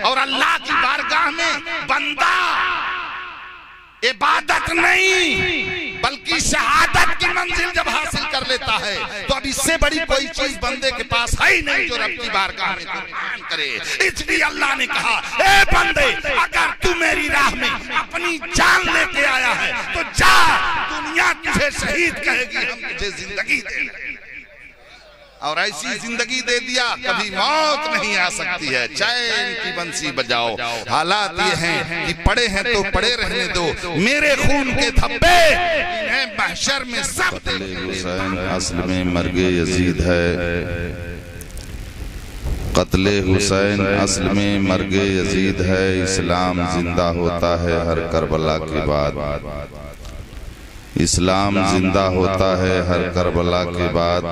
और अल्लाह की बारगाह में बंदा इबादत नहीं बल्कि शहादत की मंजिल जब हासिल कर लेता है तो अब इससे बड़ी कोई चीज बंदे के पास है ही नहीं जो रब की बारगाह में कुर्बान करे। इसलिए अल्लाह ने कहा, ए बंदे, अगर तू मेरी राह में अपनी जान लेके आया है तो जा, दुनिया तुझे शहीद कहेगी, हम तुझे जिंदगी दे रहे हैं। और ऐसी जिंदगी दे दिया कभी मौत नहीं आ सकती है। चैन की बंसी बजाओ। हालात ये हैं कि पड़े हैं तो पड़े रहने दो, मेरे खून के धब्बे इन्हें महशर में सब हुसैन असल में मर्गे यजीद है। कत्ले हुसैन असल में मर्गे यजीद है। इस्लाम जिंदा होता है हर करबला के बाद। इस्लाम जिंदा होता है हर करबला के बाद।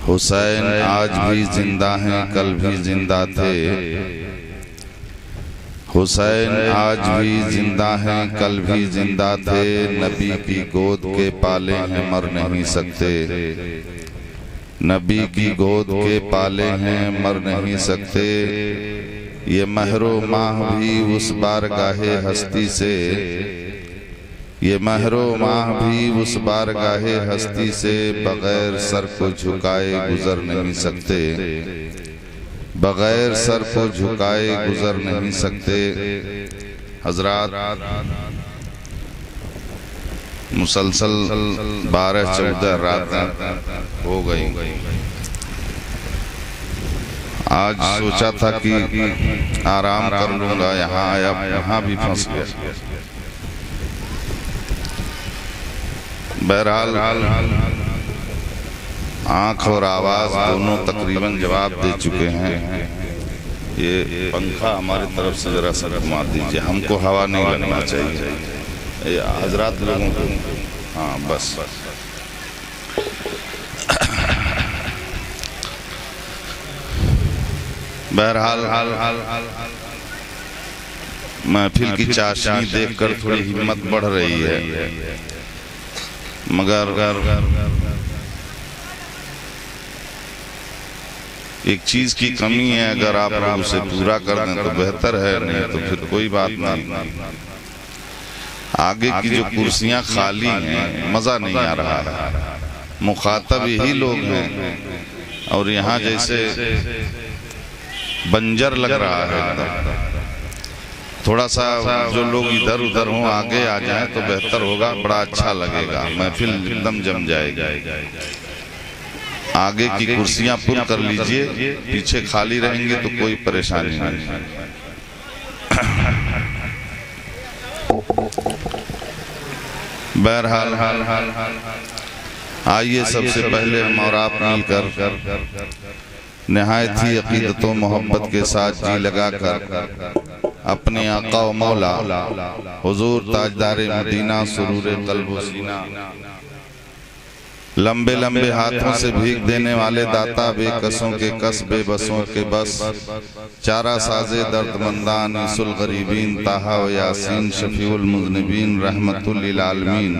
हुसैन आज भी जिंदा हैं, कल भी जिंदा थे। हुसैन आज भी जिंदा हैं, कल भी जिंदा थे। नबी की गोद के पाले हैं, मर नहीं सकते। नबी की गोद के पाले हैं, मर नहीं सकते। ये महरो माह भी उस बारगाहे हस्ती से, ये महरो माह भी उस बारगाहे हस्ती से बगैर सर को झुकाए गुजर नहीं सकते। बगैर सर को झुकाए गुजर नहीं सकते। हजरात, मुसलसल 12-14 रातें हो गई। आज सोचा था कि आराम कर लूंगा, यहाँ आया, यहाँ भी फंस गया। बहरहाल आंख और आवाज दोनों तकरीबन जवाब दे चुके हैं। ये पंखा हमारी तरफ से जरा सा घुमा दीजिए, हमको हवा नहीं लगना चाहिए हजरात लोगों को। हाँ बस। बहरहाल महफिल की चाशनी देखकर थोड़ी हिम्मत बढ़ रही है, मगर एक चीज की कमी है। अगर आप लोग उसे पूरा कर दें तो बेहतर है, नहीं तो फिर कोई बात नहीं। आगे की जो कुर्सियां खाली हैं, मजा नहीं आ रहा है। मुखातब यही लोग हैं और यहाँ जैसे बंजर लग रहा है। थोड़ा सा जो लोग इधर उधर हों आगे आ जाएं तो बेहतर होगा, बड़ा अच्छा लगेगा, महफिल एकदम जम जाएगी। आगे की कुर्सियां पुर कर लीजिए, पीछे खाली रहेंगे तो कोई परेशानी नहीं। बहरहाल आइए सबसे पहले हम और आप मिलकर निहायत ही अकीदत व मोहब्बत के साथ जी लगाकर अपने आका व मौला हुजूर ताजदार मदीना सुरूर कल्ब व सीना, लंबे लंबे हाथों से भीख देने वाले दाता, बेकसों के कस बेबसों के बस, चारा साजे दर्दमंदान इसुल गरीबीन, ताहा व यासीन शफीउल मुज़निबीन रहमतुल लिल आलमीन,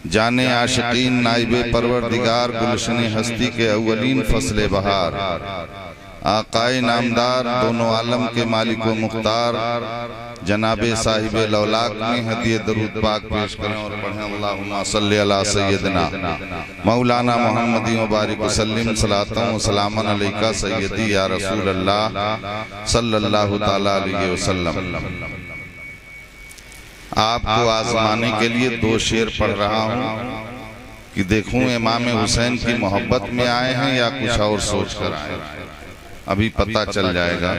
जाने आशिकीन नाइबे परवरदिगार, गुलशन हस्ती के अव्वलीन फसले बहार, आकाए नामदार, दोनों आलम के मालिक व मुख्तार, जनाबे साहिबे लौलाक में हदिये दरूद पाक पेश करें और पढ़ें। अल्लाहुम्मा सल्ली अला सय्यदना मौलाना मुहम्मदी मुबारक वसल्लिम सलातन व सलामन अलैका सय्यदी या रसूल अल्लाह सल्लल्लाहु तआला अलैहि वसल्लम। आपको आजमाने के लिए 2 शेर पढ़ रहा हूँ कि देखूं इमाम हुसैन की मोहब्बत में आए हैं या कुछ और सोच कर आए हैं, अभी पता चल जाएगा।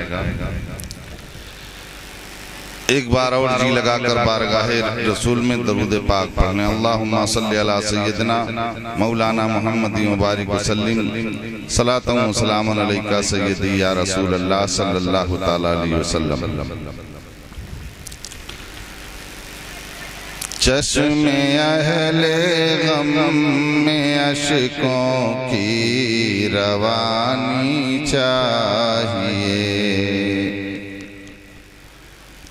एक बार और जी लगाकर बारगाहे रसूल में दरूद पाक पढ़ने। अल्लाहुम्मा सल्ली अला सय्यदना मौलाना मुहम्मदी मुबारक वसल्लिम सलातन व सलामन अलैका सय्यदी या रसूल अल्लाह सल्लल्लाहु तआला अलैहि वसल्लम। चश्मे अहले गम में अश्कों की रवानी चाहिए,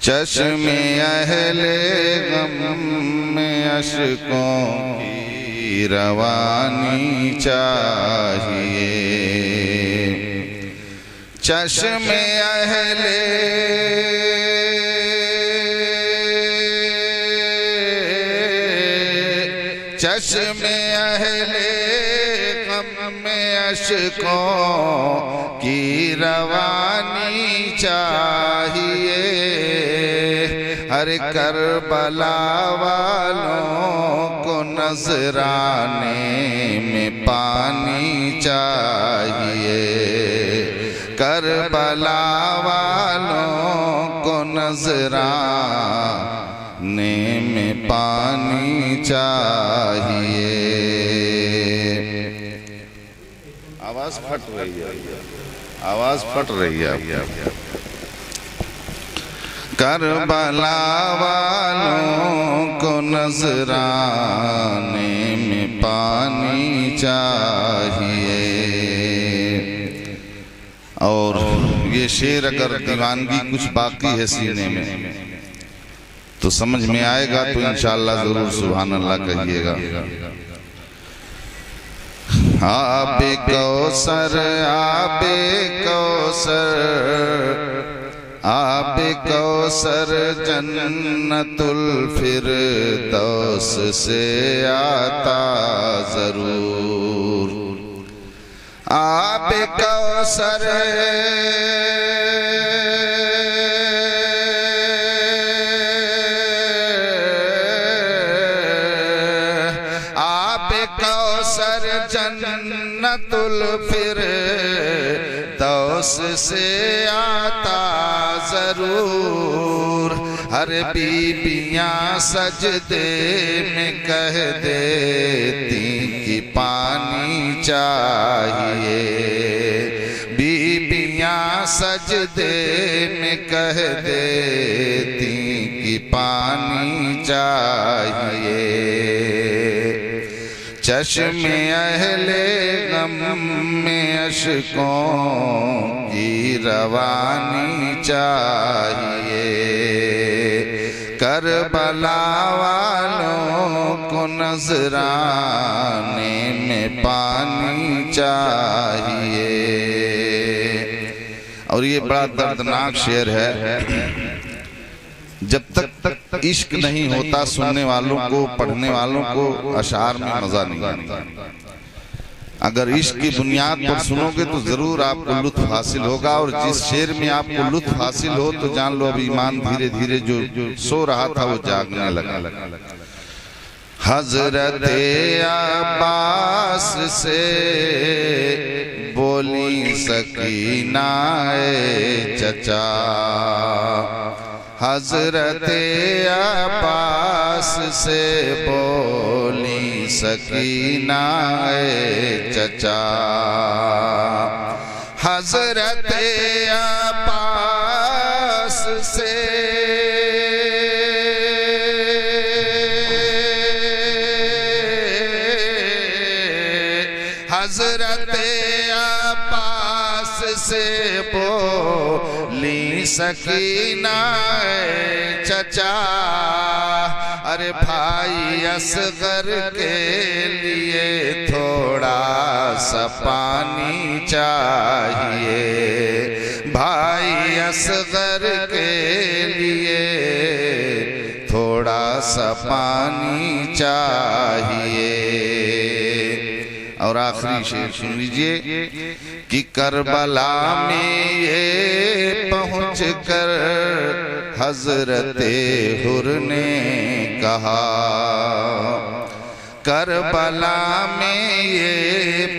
चश्मे अहले गम में अश्कों की रवानी चाहिए, चश्मे अहले चश्मे अहले गम में अशकों की रवानी चाहिए। हर करबला वालों को नजराने में पानी चाहिए। करबला वालों को नजराने में पानी चाहिए। आवाज फट रही है, आवाज फट रही है। करबला वालों को नजराने में पानी चाहिए। और ये शेर अगर दीवानगी कुछ बाकी है सीने में तो समझ में आएगा, तो इंशाअल्लाह जरूर सुभान अल्लाह कहिएगा। आबे कौसर आबे कौसर आबे कौसर जन्नतुल फिरदौस से आता जरूर। आबे कौसर आबे कौसर जन्नतुल फिरदौस से आता जरूर। हर बीबियां सजदे में कह देती कि पानी चाहिए। बीबियां सजदे में कह देती कि पानी चाहिए। चश्मे अहले गम में अशकों की रवानी चाहिए। करबला वालों को नजराने में पानी चाहिए। और ये बड़ा दर्दनाक शेर है। जब तक इश्क नहीं होता सुनने वालों को, पढ़ने वालों को अशार में मजा नहीं आता। अगर इश्क की बुनियाद पर सुनोगे तो जरूर आपको लुत्फ हासिल होगा। और जिस शेर में आपको लुत्फ हासिल हो तो जान लो अब ईमान धीरे धीरे जो सो रहा था वो जागने लगा। हजरत अब्बास से बोली सकीना चचा। हजरत अब्बास से बोली सकीना चचा। हजरत अब्बास से हजरत अब्बास से बोली सकीना चचा। अरे भाई असगर के लिए थोड़ा सा पानी चाहिए। भाई असगर के लिए थोड़ा सा पानी चाहिए। और आखिरी शेर सुन लीजिए कि करबला में ये पहुँच कर हजरते हुर ने कहा। करबला में ये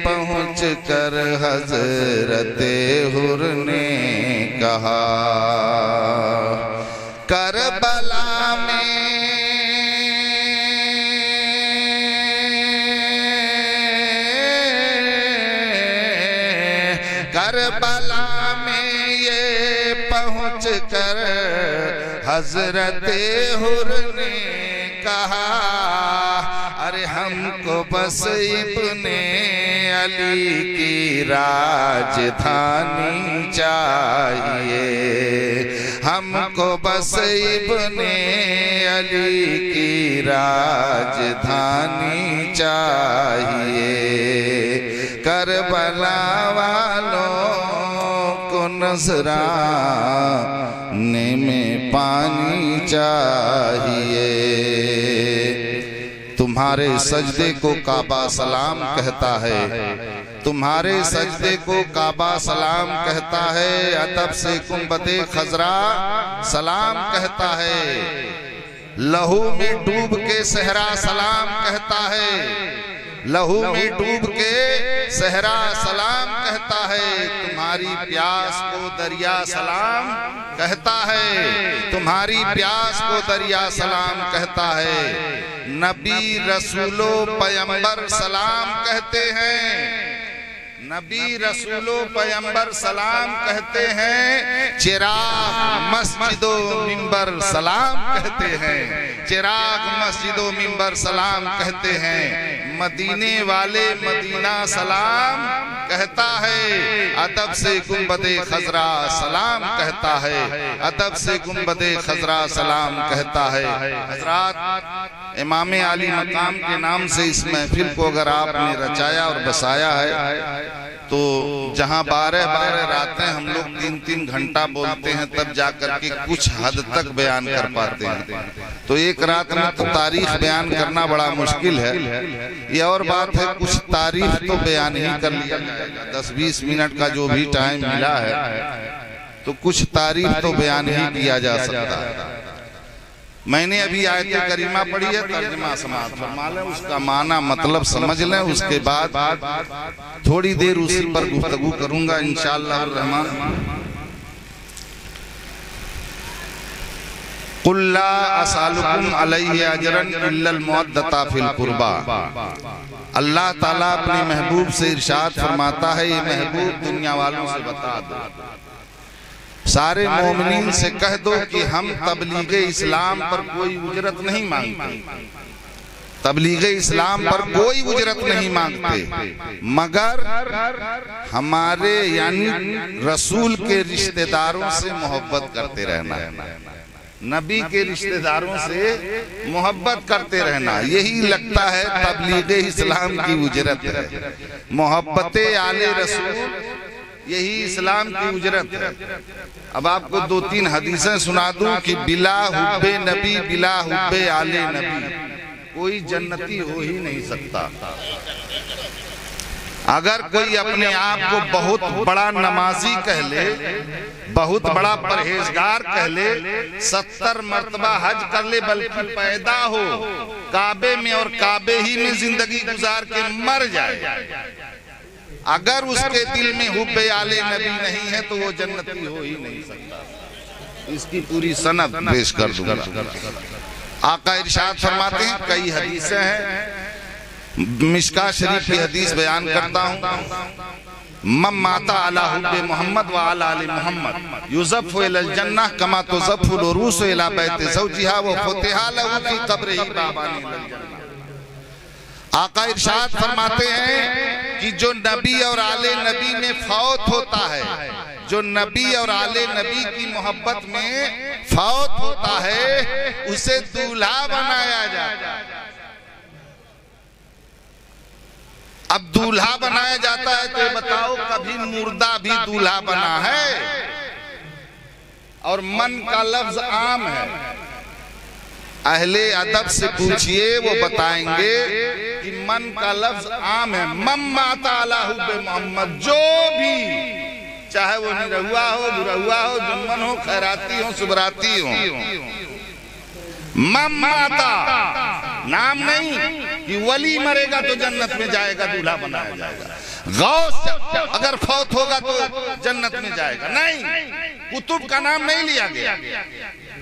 पहुँच कर हजरते हुर ने कहा। करबला में करबला में ये पहुँच कर हजरते हुर ने कहा। अरे हमको बस इब्ने अली की राजधानी चाहिए। हमको बस इब्ने अली की राजधानी चाहिए। करबला वालों को नजराने में पानी चाहिए। तुम्हारे सजदे को काबा सलाम कहता है, तुम्हारे सजदे को काबा सलाम कहता है। अदब से गुंबदे खजरा सलाम कहता है। लहू में डूब के सहरा सलाम कहता है, लहू में डूब के सहरा सलाम कहता है। तुम्हारी प्यास को दरिया सलाम कहता है, तुम्हारी प्यास को दरिया सलाम कहता है। नबी रसूलो पैगंबर सलाम कहते हैं, नबी रसूलो पैगंबर सलाम कहते हैं। चिराग मस्जिदो मिंबर सलाम कहते हैं, चिराग मस्जिदो मिंबर सलाम कहते हैं। मदीने वाले मदीना सलाम कहता है। अदब से गुंबदे खजरा सलाम कहता है, अदब से गुंबदे खजरा सलाम कहता है। हजरात, इमाम आली मकाम के नाम से इस महफिल को अगर आपने रचाया और बसाया है तो जहां 12-12 रातें हम लोग 3-3 घंटा बोलते हैं तब जाकर के कुछ हद तक बयान कर पाते हैं। तो एक रात में तो तारीख बयान करना बड़ा मुश्किल है। ये और बात है कुछ तारीख तो बयान ही कर लिया जाएगा, 10-20 मिनट का जो भी टाइम मिला है तो कुछ तारीख तो बयान ही किया जा सकता है। मैंने अभी आयत करीमा पढ़ी है, तर्जुमा समाअत फरमा लें, उसका माना मतलब समझ लें, उसके बाद थोड़ी देर उसी पर गुफ्तगू करूंगा इंशाअल्लाह रहमान। कुल ला असअलुकुम अलैहि अजरन इल्लल मवद्दता फिल कुर्बा। अल्लाह ताला अपने महबूब से इरशाद फरमाता है, ये महबूब दुनिया वालों से बता दो, सारे मोमिनीन से कह दो कि हम तबलीग इस्लाम पर कोई उजरत नहीं मांगते, तबलीग इस्लाम पर कोई उजरत नहीं मांगते, मगर हमारे यानी रसूल के रिश्तेदारों से मोहब्बत करते रहना, नबी के रिश्तेदारों से मोहब्बत करते रहना, यही लगता है तबलीग इस्लाम की उजरत है। मोहब्बत आले रसूल यही इस्लाम की उजरत है। अब आपको 2-3 हदीसें सुना दूं कि बिला हुब्बे नबी बिला हुब्बे आले नबी कोई जन्नती हो ही नहीं सकता। अगर कोई अपने आप को बहुत बड़ा नमाजी कह ले, बहुत बड़ा परहेजगार कह ले, 70 मर्तबा हज कर ले, बल्कि पैदा हो काबे में और काबे ही में जिंदगी गुजार के मर जाए, अगर उसके दिल में हुब्बे आले नबी नहीं है तो वो जन्नती हो ही नहीं सकता। इसकी पूरी सनद पेश कर दूंगा। आका इरशाद फरमाते हैं, कई हदीसें हैं, मिशका शरीफ की हदीस बयान करता हूँ। मम माता अला हुब्बे मोहम्मद व अला आले मोहम्मद युज़फ़ु इलल जन्नह कमा तुज़फ़ुल उरूसु इला बैति ज़ौजिहा व फुतिहा लहु फी क़ब्रिही बाबानी इलल जन्नह। आका इरशाद फरमाते हैं कि जो नबी और आले नबी में फौत होता है, जो नबी और आले नबी की मोहब्बत में फौत होता है, उसे दूल्हा बनाया जाता है। अब दूल्हा बनाया जाता है तो बताओ कभी मुर्दा भी दूल्हा बना है? और मन का लफ्ज आम है, अहले अदब से पूछिए वो बताएंगे कि मन का लफ्ज आम है। मम माता अला हुब्बे मोहम्मद, जो भी चाहे वो निरहुआ हो, दुरहुआ हो, जुम्मन हो, खैराती हो, सुबराती हो, मम माता नाम नहीं कि वली मरेगा तो जन्नत में जाएगा, दूल्हा बनाया जाएगा। गौस अगर फौत होगा तो जन्नत में जाएगा, नहीं। कुतुब का नाम नहीं लिया गया,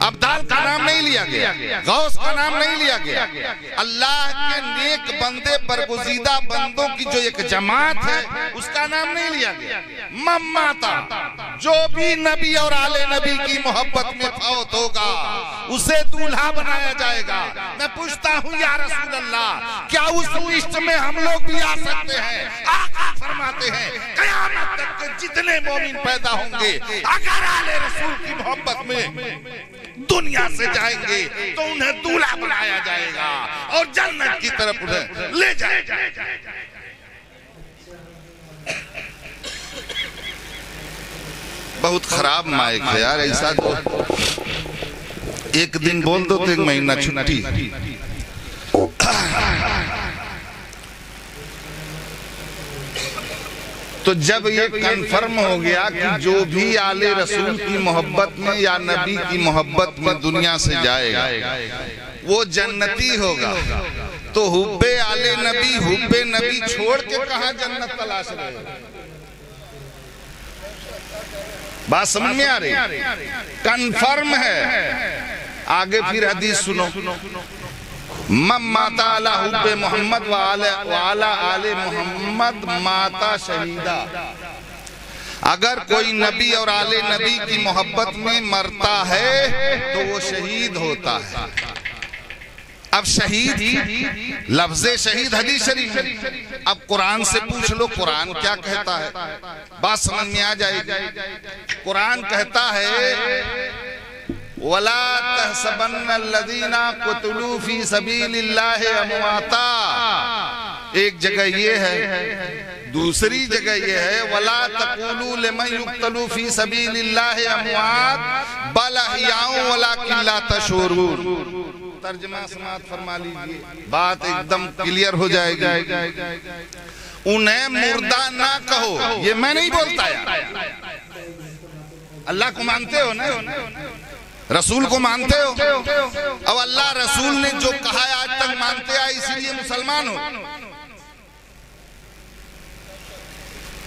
अब्दाल का नाम नहीं लिया गया, गौस का नाम नहीं लिया गया। अल्लाह के नेक बंदे बरगुज़ीदा बंदों की जो एक जमात है उसका नाम नहीं लिया गया। मम्माता, जो भी नबी और आले नबी की मोहब्बत में फौत होगा उसे दूल्हा बनाया जाएगा। मैं पूछता हूँ या रसूल अल्लाह, क्या उस लिस्ट में हम लोग भी आ सकते हैं? आका फरमाते हैं क़यामत तक के जितने मोमिन पैदा होंगे अगर आले रसूल की मोहब्बत में दुनिया से जाएंगे तो उन्हें दूल्हा बनाया जाएगा और जन्नत की तरफ उन्हें ले जाएगा। बहुत खराब माइक है यार, ऐसा तो एक दिन बोल दो तो एक महीना छुट्टी। तो जब ये कंफर्म हो गया कि जो भी आले रसूल की मोहब्बत में या नबी की मोहब्बत में दुनिया से जाएगा वो जन्नती होगा, तो हुब्बे आले नबी हुब्बे नबी छोड़ के कहां जन्नत तलाश रहे? बात समझ में आ रही? कंफर्म है। आगे फिर हदीस सुनो, मम माता अला हुब्बे मोहम्मद व आला आले मोहम्मद माता शहीदा। अगर कोई नबी और आले नबी की मोहब्बत में मरता है तो वो शहीद होता है। अब शहीद लफ्ज़े शहीद हदीस शरीफ में, अब कुरान से पूछ लो कुरान क्या कहता है, बात समझ में आ जाएगी। कुरान कहता है वला तहसबन्नल्लज़ीना कुतिलू फी सबीलिल्लाहि अमवाता। एक जगह ये है, दूसरी जगह ये है वला तक़ूलू लिमन युक़तलू फी सबीलिल्लाहि अमवात बल अहयाउ वलाकिन ला तशऊरून। तर्जुमा समाअत फरमा लीजिए, बात एकदम क्लियर हो जाएगी। उन्हें मुर्दा ना कहो, ये मैं नहीं बोलता यार। अल्लाह को मानते हो ना, रसूल को मानते हो, अब अल्लाह रसूल ने जो कहा है आज तक मानते आए, इसीलिए मुसलमान हो।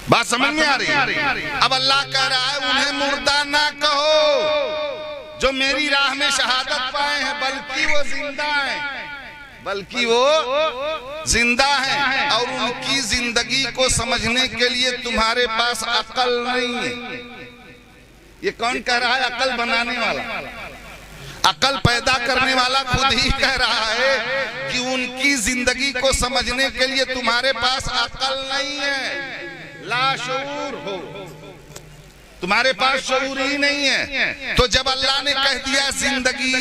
बात समझ में आ रही है? अब अल्लाह कह रहा है उन्हें मुर्दा ना कहो जो मेरी राह में शहादत पाए हैं, बल्कि वो जिंदा हैं, बल्कि वो जिंदा हैं। और उनकी जिंदगी को समझने के लिए तुम्हारे पास अकल नहीं है। ये कौन कह रहा है? अकल बनाने वाला, अकल पैदा करने वाला खुद ही कह रहा है कि उनकी जिंदगी को समझने के लिए तुम्हारे पास अकल नहीं है, लाशऊर हो, तुम्हारे पास शऊर ही नहीं है। तो जब अल्लाह ने कह दिया जिंदगी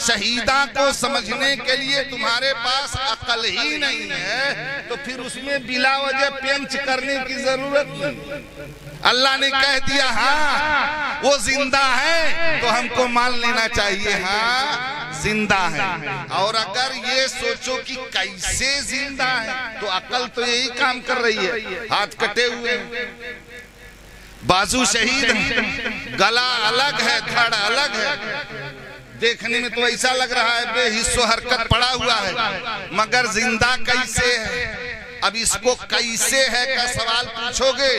शहीदा को समझने के लिए तुम्हारे पास अकल ही नहीं है, तो फिर उसमें बिला वजह पेंच करने की जरूरत नहीं। अल्लाह ने कह दिया हाँ वो जिंदा है तो हमको मान लेना चाहिए, हाँ जिंदा है। और अगर ये सोचो कि कैसे जिंदा है, तो अकल तो यही काम कर रही है। हाथ कटे हुए, बाजू शहीद है, गला अलग है, धड़ अलग है, देखने में तो ऐसा लग रहा है बेहिस्सो हरकत पड़ा हुआ है, मगर जिंदा कैसे है? अब इसको कैसे है का सवाल पूछोगे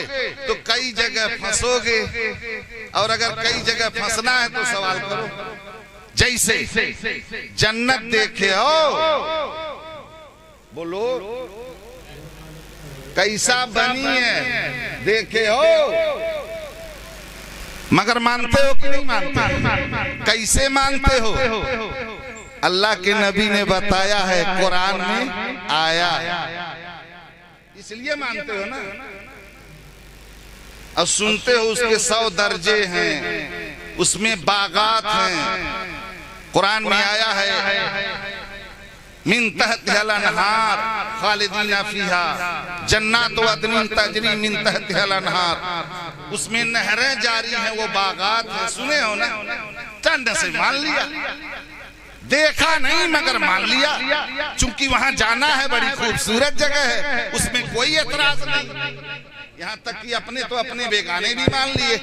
तो कई जगह फंसोगे, और अगर कई जगह फंसना है तो सवाल करो। जैसे जन्नत देखे हो, बोलो कैसा बनी है देखे हो, मगर मानते हो कि नहीं मानते? कैसे मानते हो? अल्लाह के नबी ने बताया है, कुरान में आया, इसलिए मानते हो ना। अब सुनते हो उसके 100 दर्जे हैं, उसमें बागात हैं। कुरान में आया है मिन तहतिहल अनहार खालिदीना फीहा जन्नात अदनिन तजरी मिन तहतिहल अनहार। उसमें नहरें जारी हैं, वो बागात हैं। सुने हो ना? चंद से मान लिया, देखा नहीं मगर मान लिया, चूंकि वहां जाना है, बड़ी खूबसूरत जगह है, उसमें कोई एतराज नहीं। यहाँ तक कि अपने तो अपने बेगाने भी मान लिए।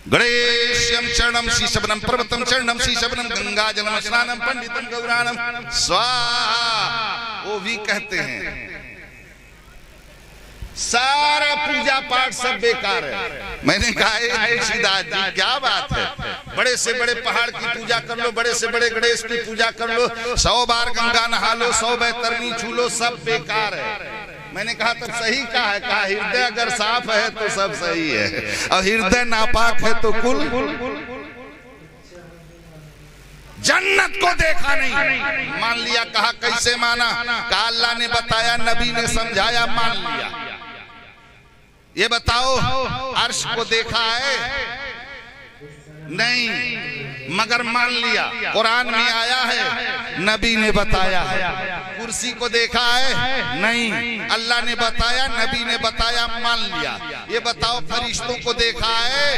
गणेशम चरणम शीशबनम पर्वतम चरणम शीशबनम गंगा जलम स्नानम पंडितम गौरानम स्वाहा, वो भी कहते हैं। सारा पूजा पाठ सब बेकार है। मैंने कहा तुलसीदास जी क्या बात है, बड़े से बड़े पहाड़ की पूजा कर लो, बड़े से बड़े गणेश की पूजा कर लो, 100 बार गंगा नहा लो, 100 बैतरनी छू लो, सब बेकार है। मैंने कहा तब सही कहा है, कहा हृदय अगर साफ है तो सब सही है, और हृदय नापाक है तो कुल। जन्नत को देखा नहीं, मान लिया। कहा कैसे माना? कहा अल्लाह ने बताया, नबी ने समझाया, मान लिया। ये बताओ अर्श को देखा है? नहीं, मगर मान लिया। कुरान में आया है, नबी ने बताया है। कुर्सी को देखा है? नहीं। अल्लाह ने बताया, नबी ने बताया, मान लिया। ये बताओ फरिश्तों को देखा है?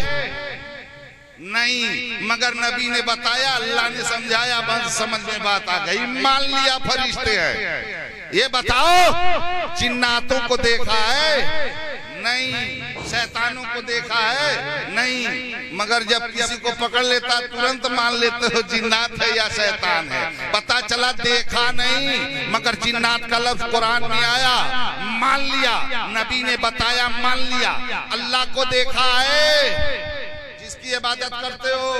नहीं, मगर नबी ने बताया, अल्लाह ने समझाया, बस समझ में बात आ गई, मान लिया फरिश्ते हैं। ये बताओ जिन्नातों को देखा है? नहीं। शैतानों को देखा है? नहीं, मगर जब किसी को पकड़ लेता तुरंत मान लेते हो जिन्नात है या शैतान है। पता चला देखा नहीं, मगर जिन्नात का लफ्ज कुरान में आया, मान लिया। नबी ने बताया, मान लिया। अल्लाह को देखा है जिसकी इबादत करते हो?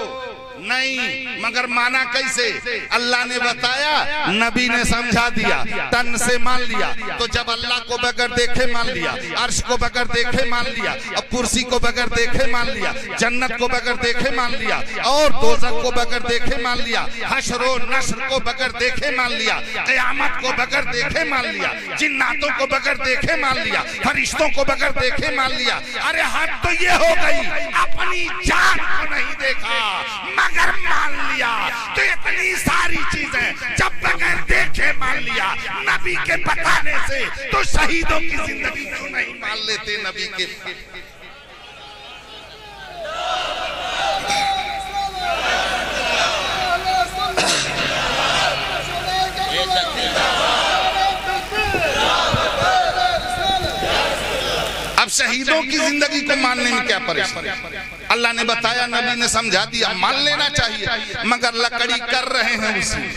नहीं, मगर माना कैसे? अल्लाह ने बताया, नबी ने समझा दिया, तन से मान लिया। तो जब अल्लाह को बगैर देखे मान लिया, अर्श को बगैर देखे मान लिया, अब कुर्सी को बगैर देखे मान लिया, जन्नत को बगैर देखे मान लिया, और दोज़ख को बगैर देखे मान लिया, हश्र और नश्र को बगैर देखे मान लिया, क़यामत को बगैर देखे मान लिया, जिन्नातों को बगैर देखे मान लिया, फरिश्तों को बगैर देखे मान लिया। अरे हद तो ये हो गई, अपनी जान को नहीं देखा मगर मान लिया। तो इतनी सारी चीजें जब बगैर देखे मान लिया नबी के बताने से, तो शहीदों की जिंदगी क्यों नहीं मान लेते नबी के? अब शहीदों की जिंदगी को मानने में क्या परेशानी? अल्लाह ने बताया, नबी ने समझा दिया, मान लेना चाहिए। मगर लकड़ी कर रहे हैं, उसमें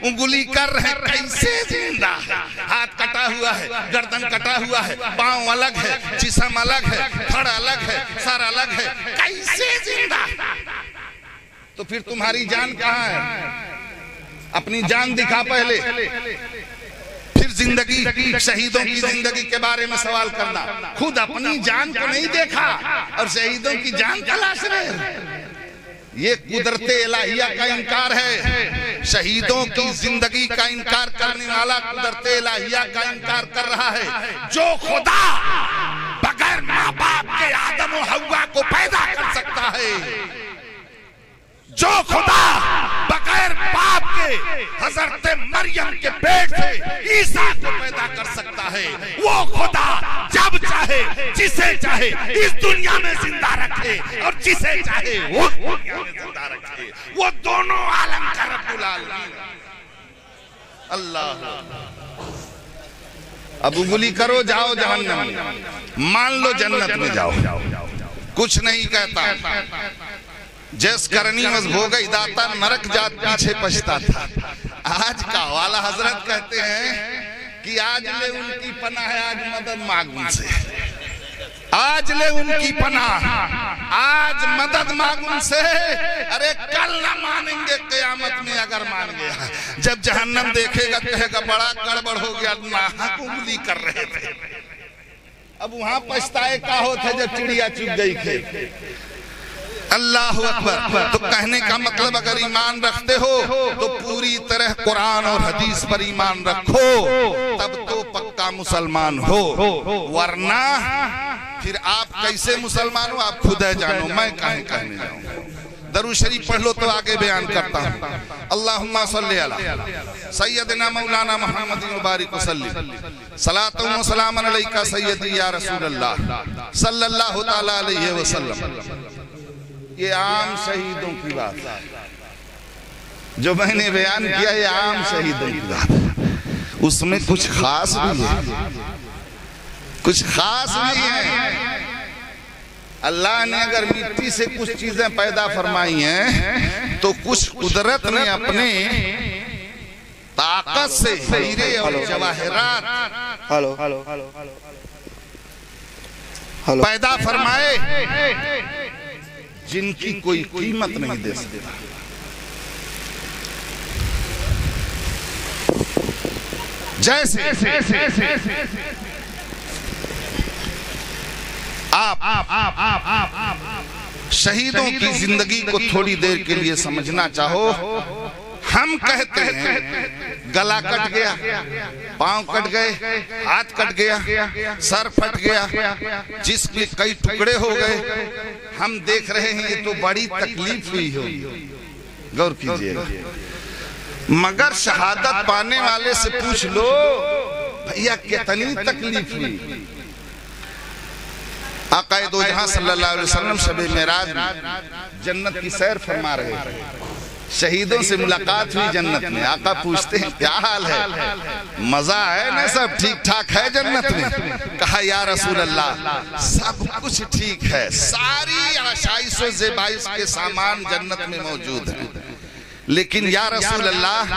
उंगली कर रहे हैं, कैसे जिंदा है? हाथ कटा हुआ है, गर्दन कटा हुआ है, पांव अलग है, जिस्म अलग है, धड़ अलग है, सर अलग है, कैसे जिंदा? तो फिर तुम्हारी जान कहाँ है? अपनी जान दिखा पहले, फिर जिंदगी, शहीदों की जिंदगी के बारे में सवाल करना। खुद अपनी जान को नहीं देखा और शहीदों की जान तलाश रहे। ये कुदरत इलाहिया का इनकार है। शहीदों की जिंदगी का इनकार करने वाला कुदरत इलाहिया का इनकार कर रहा है। जो खुदा बगैर माँ बाप के आदम और हव्वा को पैदा कर सकता है, जो खुदा बगैर बाप के हजरत मरियम के पेट से ईसा को पैदा कर सकता है, वो खुदा जब चाहे जिसे चाहे इस दुनिया में जिंदा रखे और जिसे चाहे उस दुनिया में जिंदा रखे। वो दोनों आलम का रब्बुल आलमीन अल्लाह। अब उंगली करो, जाओ जहन्नम में, मान लो जन्नत में जाओ, कुछ नहीं कहता। जैस करनी मस हो गई दाता, नरक जात पीछे पछता था। आज का वाला हजरत कहते हैं कि आज ले उनकी पनाह है, आज मदद मांग उनसे, आज ले उनकी पनाह, आज मदद मांग उनसे। अरे कल ना मानेंगे, क़यामत में अगर मान गया, जब जहन्नम देखेगा कहेगा बड़ा गड़बड़ हो गया, नाहक उंगली कर रहे थे। अब वहां पछताए का होता जब चिड़िया चुग गई खेत। अल्लाह अकबर। तो कहने का मतलब, अगर ईमान रखते हो तो पूरी तरह कुरान और हदीस पर ईमान रखो, तब तो पक्का मुसलमान हो। वरना फिर आप कैसे मुसलमान हो आप खुद है जानो, मैं कहीं कहने जाऊं। दरूद शरीफ पढ़ लो तो आगे बयान करता हूं। अल्लाहुम्मा सल्ली अला सय्यदना मौलाना मुहम्मद मुबारक वसल्लम, सलातु व सलाम अलैका सय्यदी या रसूलल्लाह सल्लल्लाहु तआला अलैहि वसल्लम। ये आम शहीदों की बात जो मैंने बयान किया, ये आम शहीदों की बात, उसमें कुछ खास भी है, कुछ खास भी है। अल्लाह ने अगर मिट्टी से कुछ चीजें पैदा फरमाई हैं, तो कुछ कुदरत ने अपने ताकत से हीरे और जवाहरात पैदा फरमाए जिनकी कोई कीमत नहीं दे सकता। जैसे आप शहीदों की जिंदगी को थोड़ी देर के लिए समझना चाहो। हम कहते हैं गला कट गया, पांव कट गए, हाथ कट गया, सर फट गया, जिसके कई टुकड़े हो गए। हम देख रहे हैं ये तो बड़ी तकलीफ हुई हो। गौर कीजिएगा, मगर शहादत पाने वाले से पूछ लो भैया कितनी तकलीफ हुई। आक़ाए दो जहां सल्लल्लाहु अलैहि वसल्लम शब मेराज में जन्नत की सैर फरमा रहे थे, शहीदों से मुलाकात हुई जन्नत में। आका पूछते हैं क्या हाल है, मजा है ना, सब ठीक ठाक है जन्नत में? कहा या रसूल अल्लाह सब कुछ ठीक है, सारी आशाइश और ज़ेबाइश के सामान जन्नत में मौजूद हैं, लेकिन या रसूल अल्लाह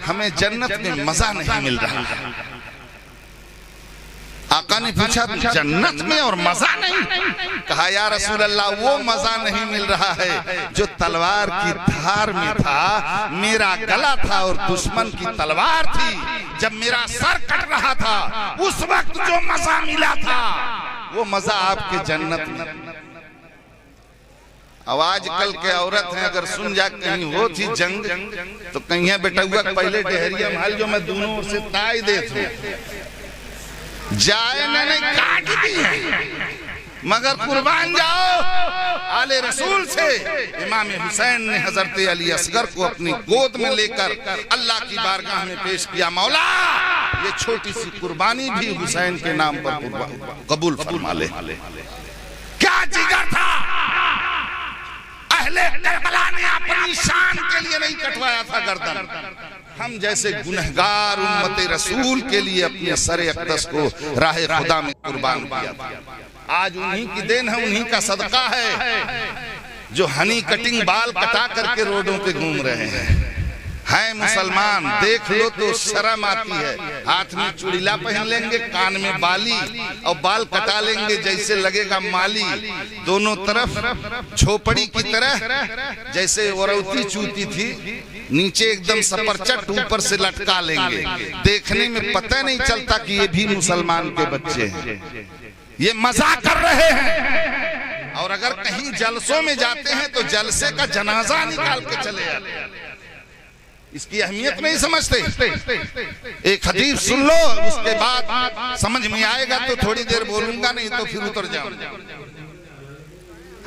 हमें जन्नत में मजा नहीं मिल रहा है। आका ने पूछा जन्नत में और मजा नहीं? कहा या रसूल अल्लाह वो मजा नहीं मिल रहा है जो तलवार की धार में था। मेरा गला था और दुश्मन की तलवार थी, जब मेरा सर कट रहा था उस वक्त जो मजा मिला था वो मजा आपके जन्नत में। अब आजकल के औरत हैं अगर सुन जा कहीं हो थी जंग तो कहीं बेटा हुआ पहले डहरिया माल जो मैं दोनों ओर से ताई देते जाए नहीं काट दी, मगर कुर्बान जाओ आले रसूल से। इमाम हुसैन ने हजरत अली असगर को अपनी गोद में लेकर अल्लाह की बारगाह में पेश किया, मौला ये छोटी सी कुर्बानी भी हुसैन के नाम पर कबूल फरमा ले। क्या जिगर था, अहले करबला ने अपनी शान के लिए नहीं कटवाया था गर्दन, हम जैसे गुनहगार उम्मत रसूल के लिए अपने सरे अक़दस को राह खुदा में कुर्बान किया था। आज उन्हीं की देन है, उन्हीं का सदका है जो हनी कटिंग बाल कटा करके रोडों पे घूम रहे हैं मुसलमान। देख लो तो शर्म आती है, हाथ में चूड़ीला पहन लेंगे, कान में बाली और बाल कटा लेंगे जैसे लगेगा माली, दोनों तरफ झोपड़ी की तरह जैसे औरती चूती थी, नीचे एकदम सपरचट ऊपर से लटका लेंगे। देखने में पता नहीं चलता कि ये भी मुसलमान के बच्चे हैं, ये मजाक कर रहे हैं। और अगर कहीं जलसों में जाते हैं तो जलसे का जनाजा निकाल के चले आते हैं, इसकी अहमियत नहीं समझते। एक हदीस सुन लो उसके बाद समझ में आएगा, तो थोड़ी देर बोलूंगा नहीं तो फिर उतर जाऊंगा।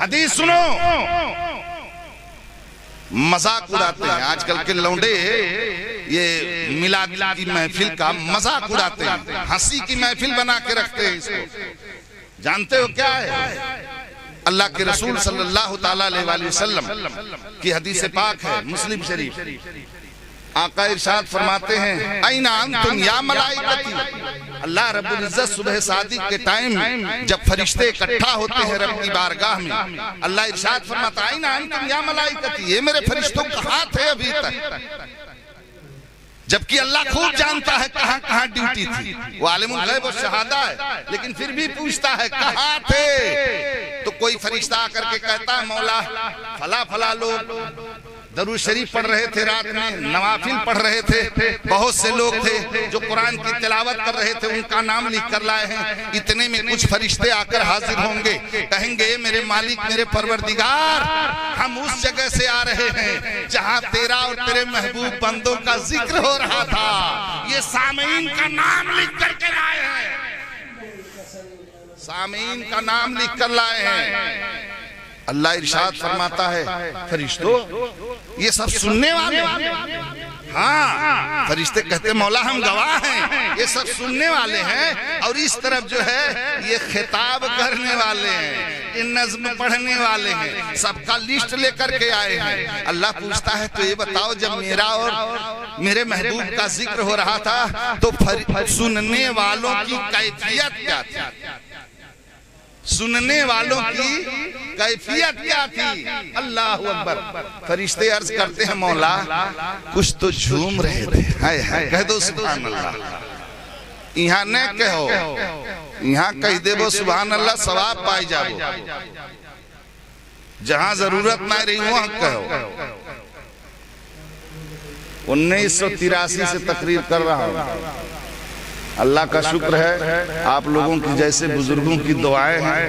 हदीस सुनो, मजाक उड़ाते हैं आजकल के लौंडे, ये मिलाद की महफिल का मजाक उड़ाते हैं, हंसी की महफिल बना के रखते हैं इसको। जानते हो क्या है? अल्लाह के रसूल सल्लल्लाहु ताला अलैहि वसल्लम की हदीस पाक है मुस्लिम शरीफ। आका इरशाद फरमाते हैं ऐना अंतुम या मलाइकती। अल्लाह रब्बुल इज्जत सुबह सादिक के टाइम में जब फरिश्ते इकट्ठा होते हैं रब की बारगाह में, अल्लाह इरशाद फरमाता है ऐना अंतुम या मलाइकती, ये मेरे फरिश्तों कहाँ थे अभी तक? जबकि अल्लाह खूब जानता है कहाँ कहाँ ड्यूटी थी, वो आलिमुल गैब और शहादा है, लेकिन फिर भी पूछता है कहाँ थे? तो कोई फरिश्ता आकर के कहता है मौला फला फला लोग दरूद शरीफ पढ़ रहे थे, रात में नवाफिल पढ़ रहे थे, बहुत से लोग थे जो कुरान की तिलावत कर रहे थे, उनका नाम लिख कर लाए हैं। इतने में कुछ फरिश्ते आकर हाजिर होंगे, कहेंगे मेरे मालिक मेरे परवरदिगार, हम उस जगह से आ रहे हैं जहां तेरा और तेरे महबूब बंदों का जिक्र हो रहा था, ये सामीन का नाम लिख करके लाए हैं, सामीन का नाम लिख कर लाए हैं। अल्लाह इरशाद फरमाता है फरिश्तों ये सब सुनने वाले? हाँ, फरिश्ते कहते मौला हम गवाह हैं, ये सब सुनने वाले हैं और इस तरफ जो है ये खिताब करने वाले हैं, ये नज्म पढ़ने वाले हैं, सबका लिस्ट लेकर के आए हैं। अल्लाह पूछता है तो ये बताओ जब मेरा और मेरे महबूब का जिक्र हो रहा था तो सुनने वालों की कैफियत क्या थी? सुनने वालों की कैफियत क्या थी? अल्लाह अकबर। फरिश्ते अर्ज करते हैं मौला कुछ तो झूम रहे थे। हाय हाय कह दो सुभान अल्लाह। यहाँ न कहो, यहाँ कह देवो सुभान अल्लाह, सवाब पाई जाओ। जहाँ जरूरत ना रही वहाँ कहो। 1983 से तकरीर कर रहा हूँ, अल्लाह का शुक्र है आप लोगों की जैसे बुजुर्गों की दुआएं हैं,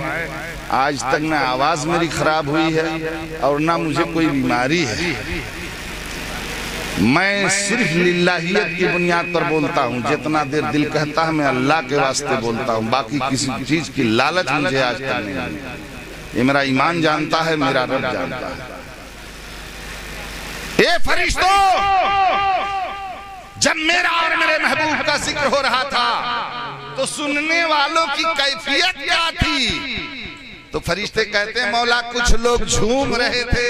आज तक ना आवाज मेरी खराब हुई है और ना मुझे कोई बीमारी है। मैं सिर्फ लिल्लाहियत की बुनियाद पर बोलता हूँ, जितना देर दिल कहता है मैं अल्लाह के वास्ते बोलता हूँ, बाकी किसी चीज की लालच मुझे आज तक नहीं आई। ये मेरा ईमान जानता है, मेरा रब जानता है। ए फरिश्तों, जब मेरा और मेरे महबूब का जिक्र हो रहा था तो सुनने वालों की कैफियत क्या थी? तो फरिश्ते कहते हैं मौला कुछ लोग झूम रहे थे,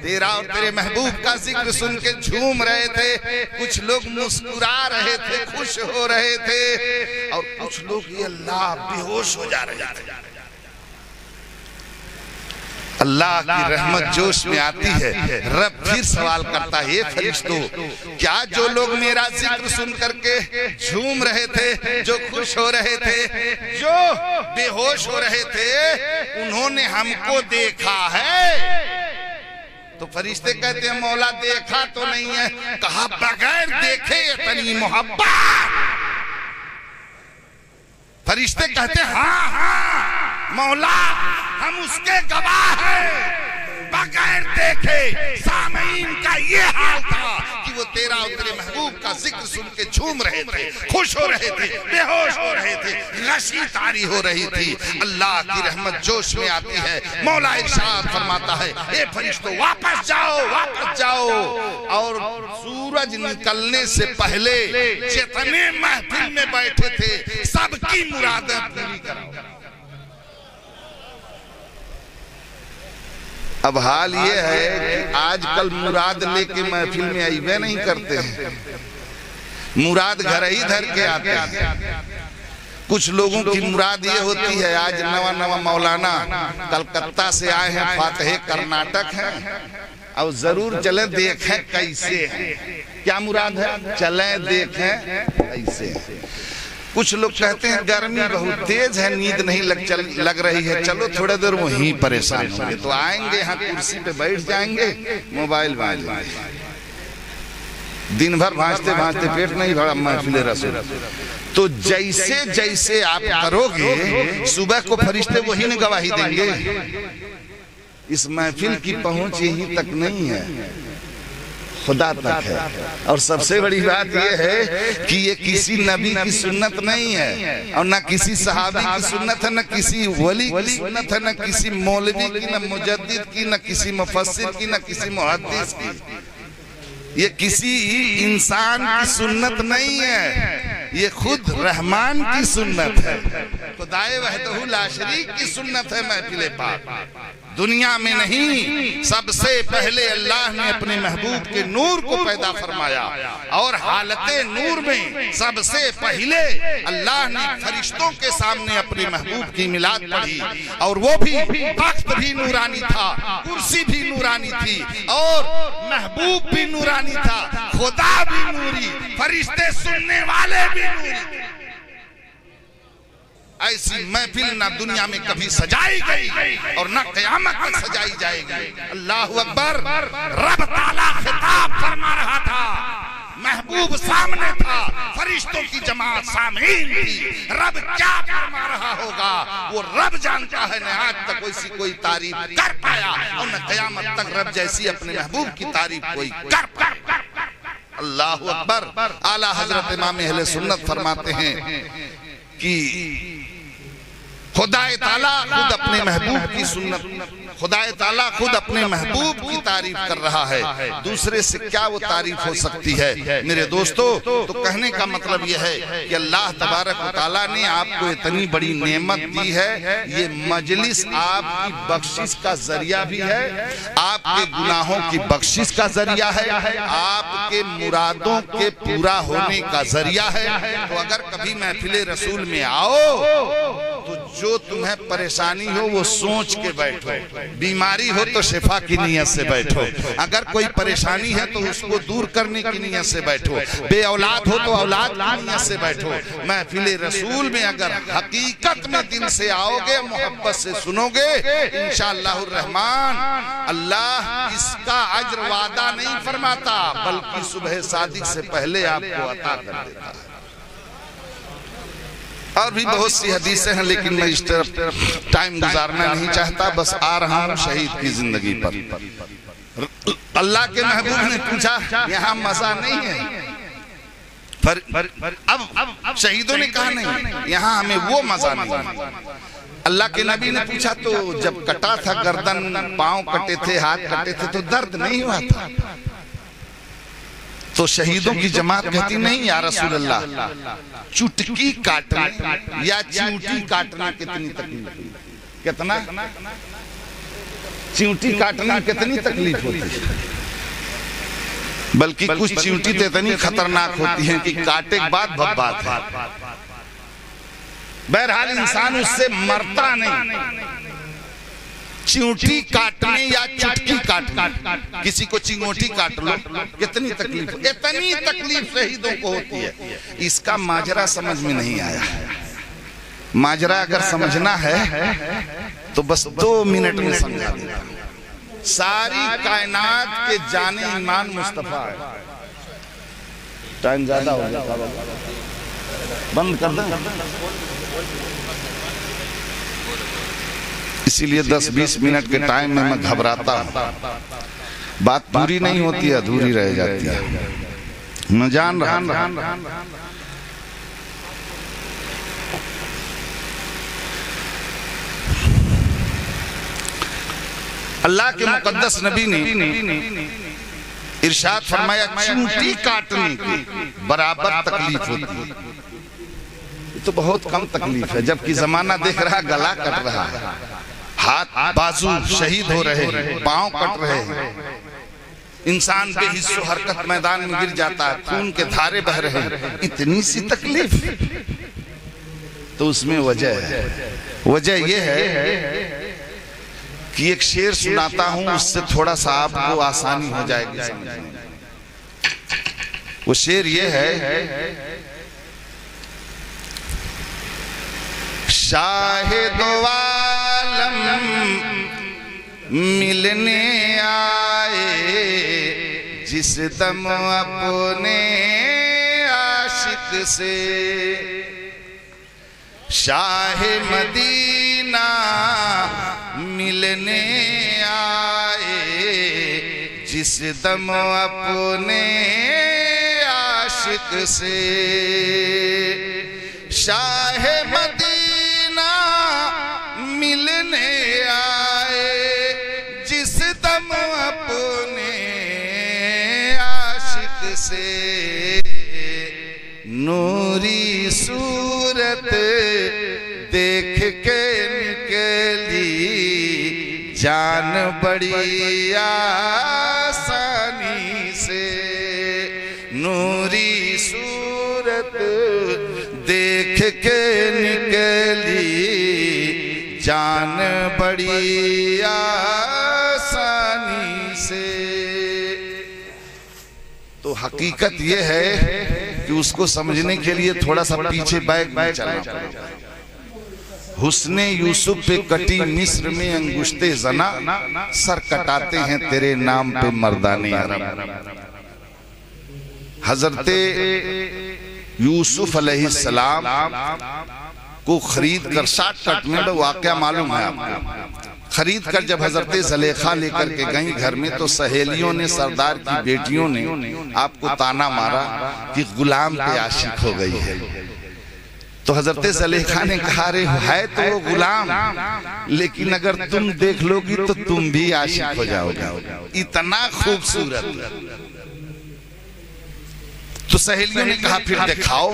तेरा और तेरे महबूब का जिक्र सुन के झूम रहे थे, कुछ लोग मुस्कुरा रहे थे, खुश हो रहे थे, और कुछ लोग ये अल्लाह बेहोश हो जा रहे थे। अल्लाह की रहमत जोश में आती है। रब फिर सवाल करता है, फरिश्तों, क्या जो लोग मेरा जिक्र सुन करके झूम रहे थे, जो खुश हो रहे थे, जो बेहोश हो रहे थे, उन्होंने हमको देखा है? तो फरिश्ते कहते हैं मौला देखा तो नहीं है। कहा बगैर देखे इतनी मोहब्बत? फरिश्ते कहते हैं हाँ हाँ मौला, हम उसके गवाह हैं। बगैर देखे सामीन का ये हाल था कि वो तेरा और तेरे महबूब का जिक्र सुन के झूम रहे थे, खुश हो रहे थे, बेहोश हो रहे थे, गशी तारी हो रही थी। अल्लाह की रहमत जोश में आती है। मौला इरशाद फरमाता है, ए फरिश्तों वापस जाओ, वापस जाओ, और सूरज निकलने से पहले जितने महफिल में बैठे थे सबकी मुरादें पूरी कराओ। अब हाल ये है कि आजकल मुराद लेके महफिल में आईबे नहीं करते हैं, मुराद घर ही धर के आते हैं। कुछ लोगों की मुराद ये होती है, आज नवा नवा मौलाना कलकत्ता से आए हैं, फातह कर्नाटक हैं, और जरूर चले देखें कैसे हैं। क्या मुराद है? चले देखें कैसे हैं। कुछ लोग कहते हैं गर्मी बहुत तेज है, नींद नहीं लग रही है, चलो थोड़ा देर वहीं परेशान होंगे, तो आएंगे यहाँ कुर्सी पे बैठ जाएंगे, मोबाइल भांजेंगे, दिन भर भांजते भांजते पेट नहीं भरा, महफिल रसूल। तो जैसे जैसे आप करोगे सुबह को फरिश्ते वही ने गवाही देंगे। इस महफिल की पहुंच यहीं तक नहीं है, खुदा तक है। और सबसे बड़ी बात यह है कि ये किसी नबी की सुन्नत नहीं है, और न किसी सहाबी की सुन्नत है, न किसी वली की सुन्नत है, न किसी मौलवी की, न मुजद्दिद की, न किसी मुफस्सिर की, न किसी मुहद्दिस की। ये किसी इंसान की सुन्नत नहीं है, ये खुद रहमान की सुन्नत है, खुदाए वहदहू ला शरीक की सुन्नत है। महफिल पाक दुनिया में नहीं, सबसे पहले अल्लाह ने अपने महबूब के नूर को पैदा फरमाया, और हालते नूर में सबसे पहले अल्लाह ने फरिश्तों के सामने अपने महबूब की मिलाद पढ़ी, और वो भी वक्त भी नूरानी था, कुर्सी भी नूरानी थी, और महबूब भी नूरानी था, खुदा भी नूरी, फरिश्ते सुनने वाले भी नूरी। ऐसी महफिल ना दुनिया में कभी सजाई गई और ना क़यामत तक सजाई जाएगी। अल्लाहु अकबर। रब ताला खिताब फरमा रहा था, महबूब सामने था, फरिश्तों की जमात सामीन थी। रब क्या फरमा रहा होगा वो रब जानता है। न आज तक वैसी कोई तारीफ कर पाया और न क़यामत तक रब जैसी अपने महबूब की तारीफ कोई कर पाया। अल्लाहु अकबर। आला हजरत इमाम अहले सुन्नत फरमाते हैं कि खुदाए ताला खुद अपने महबूब की सुन्नत, खुदाए ताला खुद अपने महबूब की तारीफ कर रहा है, दूसरे से क्या वो तारीफ हो सकती है? मेरे दोस्तों, तो कहने का मतलब यह है कि अल्लाह तबारक व तआला ने आपको इतनी बड़ी नेमत दी है। ये मजलिस आपकी बख्शिश का जरिया भी है, आपके गुनाहों की बख्शिश का जरिया है, आपके मुरादों के पूरा होने का जरिया है। तो अगर कभी महफिल रसूल में आओ तो जो तुम्हें परेशानी हो वो सोच के बैठो, बीमारी हो तो शिफा की नीयत से बैठो, अगर कोई परेशानी है तो उसको दूर करने की नीयत से बैठो, बे औलाद हो तो औलाद की नीयत से बैठो। महफिल रसूल में अगर हकीकत में दिल से आओगे, मोहब्बत से सुनोगे, इंशाअल्लाहुर रहमान अल्लाह इसका अज्र वादा नहीं फरमाता, बल्कि सुबह सादिक से पहले आपको अता कर देता है। और भी बहुत सी हदीसें हैं, लेकिन मैं इस तरफ टाइम गुजारना नहीं चाहता, बस आ रहा हूँ शहीद की जिंदगी पर। अल्लाह के महबूब ने पूछा यहाँ मजा नहीं है? अब शहीदों ने कहा नहीं, यहाँ हमें वो मजा नहीं। अल्लाह के नबी ने पूछा तो जब कटा था गर्दन, पांव कटे थे, हाथ कटे थे तो दर्द नहीं हुआ था? तो शहीदों की जमात कहती नहीं या रसूल अल्लाह, चुटकी काटने या चिंटी काटने कितनी तकलीफ, कितना चिंटी काटने कितनी तकलीफ होती है, बल्कि कुछ चिंटी तो इतनी खतरनाक होती है कि काटे के बाद भब्बात है। बहरहाल इंसान उससे मरता नहीं। चिंटी काटने या चुटकी काटने, किसी को चिंगोटी काट लो कितनी तकलीफ, इतनी तकलीफ शहीदों को होती है। इसका माजरा समझ में नहीं आया। माजरा अगर समझना है तो बस 2 मिनट में समझा देगा। सारी कायनात के जाने ईमान मुस्तफा है। टाइम ज्यादा हो गया, बंद कर दें। इसीलिए 10-20 मिनट के टाइम में मैं घबराता हूँ। बात पूरी नहीं होती, अधूरी रह जाती है। मैं जान रहा हूँ। अल्लाह के मुकद्दस नबी ने इरशाद फरमाया, चिंटी काटने की बराबर तकलीफ होती है। तो बहुत कम तकलीफ है, जबकि जमाना देख रहा गला कट रहा है, हाथ बाजू शहीद हो रहे हैं, पांव कट रहे हैं, इंसान बेहिस्सो हरकत मैदान में गिर जाता है, खून के धारे बह रहे हैं, इतनी सी तकलीफ। तो उसमें वजह है। वजह यह है कि एक शेर सुनाता हूं, उससे थोड़ा सा आपको आसानी हो जाएगी समझने में। वो शेर ये है, शाहिदो आलम मिलने आए जिस दम अपने आशिक से, शाह मदीना मिलने आए जिस दम अपने आशिक से, शाह मदीना मिलने आए जिस दम अपने आशिक से, नूरी सूरत देख के निकली जान बड़ी आसानी से, नूरी सूरत देख के निकली जान बड़ी आसानी से। तो हकीकत यह है कि उसको समझने के लिए थोड़ा सा पीछे बैक में चलना पड़ेगा। हुस्ने यूसुफ पे कटी मिस्र में अंगुश्ते जना, सर कटाते हैं तेरे नाम पे मर्दाने अरब। हजरते यूसुफ अलैहिस्सलाम को खरीद कर, शॉर्टकट में वाकया मालूम है आपको, खरीद कर जब हजरत ज़ुलेखा लेकर के गई घर में, तो सहेलियों ने, सरदार की बेटियों ने आपको ताना मारा कि गुलाम पे आशिक हो गई है। तो हजरत ज़ुलेखा ने कहा, अरे है तो वो गुलाम, लेकिन अगर तुम देख लोगी तो तुम भी आशिक हो जाओगे, इतना खूबसूरत। तो सहेलियों ने कहा फिर दिखाओ।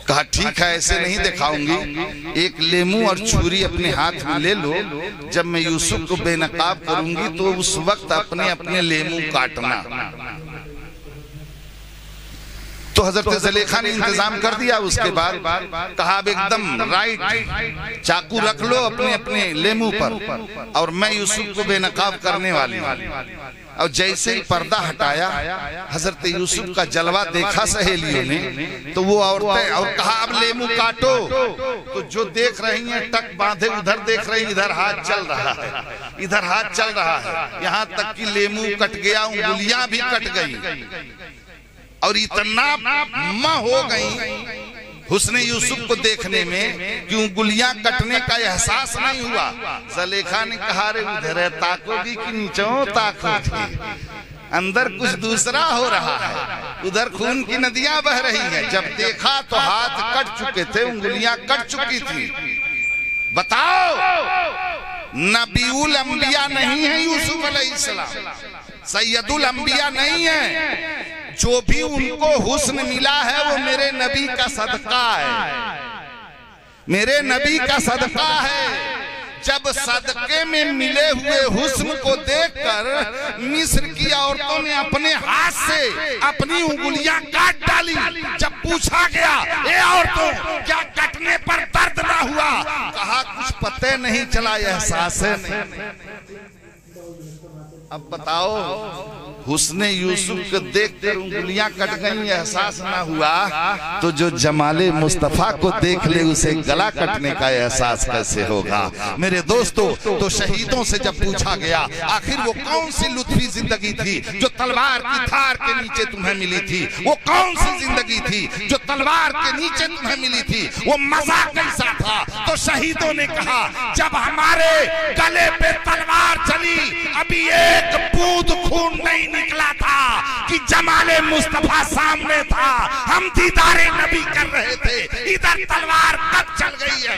कहा ठीक है, ऐसे नहीं दिखाऊंगी, एक लेमू और छुरी अपने हाथ में ले लो, जब मैं यूसुफ को बेनकाब करूंगी तो उस वक्त अपने अपने लेमू काटना। तो हजरत ज़ुलेखा ने इंतजाम कर दिया। उसके बाद कहा अब एकदम राइट, चाकू रख लो अपने अपने लेमू पर, और मैं यूसुफ को बेनकाब करने वाली हूं। और जैसे ही पर्दा हटाया, हजरत यूसुफ का जलवा देखा सहेलियों ने, तो वो औरतें, और कहा अब लेमू काटो। तो जो देख रही हैं टक बांधे उधर देख रही, इधर हाथ चल रहा है, इधर हाथ चल रहा है, यहाँ तक कि लेमू कट गया, उंगलियां भी कट गई, और इतना मां हो गई हुस्ने यूसुफ को देखने में कि उंगलियां कटने का एहसास नहीं हुआ। ज़ुलेखा ने कहा, रे उधर ताकोगी कि नीचों ताकोगी, अंदर कुछ दूसरा हो रहा है, उधर खून की नदियां बह रही हैं। जब देखा तो हाथ कट चुके थे, उंगलियां कट चुकी थी। बताओ, नबीउल अंबिया नहीं है यूसुफ अलैहिस्सलाम, सैयदुल अंबिया नहीं है। जो भी उनको हुस्न मिला है वो मेरे नबी का सदका है, मेरे नबी का सदका है। जब सदके में मिले हुए हुस्न को देखकर मिस्र की औरतों ने अपने हाथ से अपनी उंगलियां काट डाली। जब पूछा गया, ए औरतों क्या कटने पर दर्द ना हुआ? कहा कुछ पते नहीं चला, एहसास नहीं। अब बताओ, हुस्ने यूसुफ को देखकर उंगलियां कट गई, एहसास ना हुआ, तो जो जमाले मुस्तफा को देख ले उसे गला कटने का एहसास कैसे होगा? मेरे दोस्तों, तो शहीदों से जब पूछा गया आखिर वो कौन सी लुत्फी जिंदगी थी जो तलवार की धार के नीचे तुम्हें मिली थी? वो कौन सी जिंदगी थी जो तलवार के नीचे तुम्हें मिली थी? वो मजा कैसा था? तो शहीदों ने कहा, जब हमारे गले पे तलवार चली अभी एक बूंद खून नहीं निकला था कि जमाले मुस्तफा सामने था, हम दीदारे नबी कर रहे थे, इधर तलवार कब चल गई है?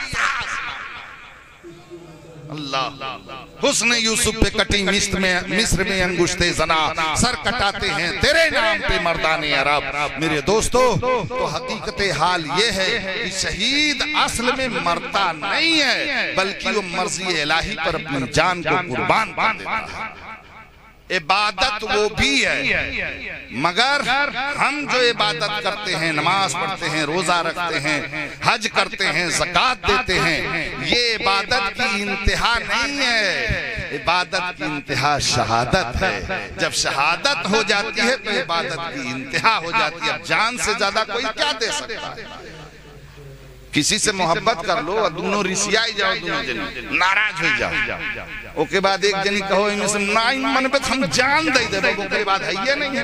अल्लाह। हुस्न यूसुफ पे कटी मिस्र में अंगुश्ते जना, सर कटाते हैं तेरे नाम पे मर्दाने अरब। मेरे दोस्तों, तो हकीकत हाल ये है कि शहीद असल में मरता नहीं है, बल्कि वो मर्जी इलाही पर अपनी जान को कुर्बान कर देता है। इबादत वो भी है, मगर हम जो इबादत करते हैं, नमाज पढ़ते हैं, रोजा रखते हैं, हज करते हैं, ज़कात देते हैं, ये इबादत की इंतहा नहीं है। इबादत की इंतहा शहादत है। जब शहादत हो जाती है तो इबादत की इंतहा हो जाती है। अब जान से ज्यादा कोई क्या दे सकता है? किसी से मोहब्बत कर लो और दोनों रिसियाई जाओ, दोनों जने नाराज हो जाओ, ओके बाद एक जनी कहो इनमें से ना मन पे हम जान दे दे, ओके बाद है ये नहीं है।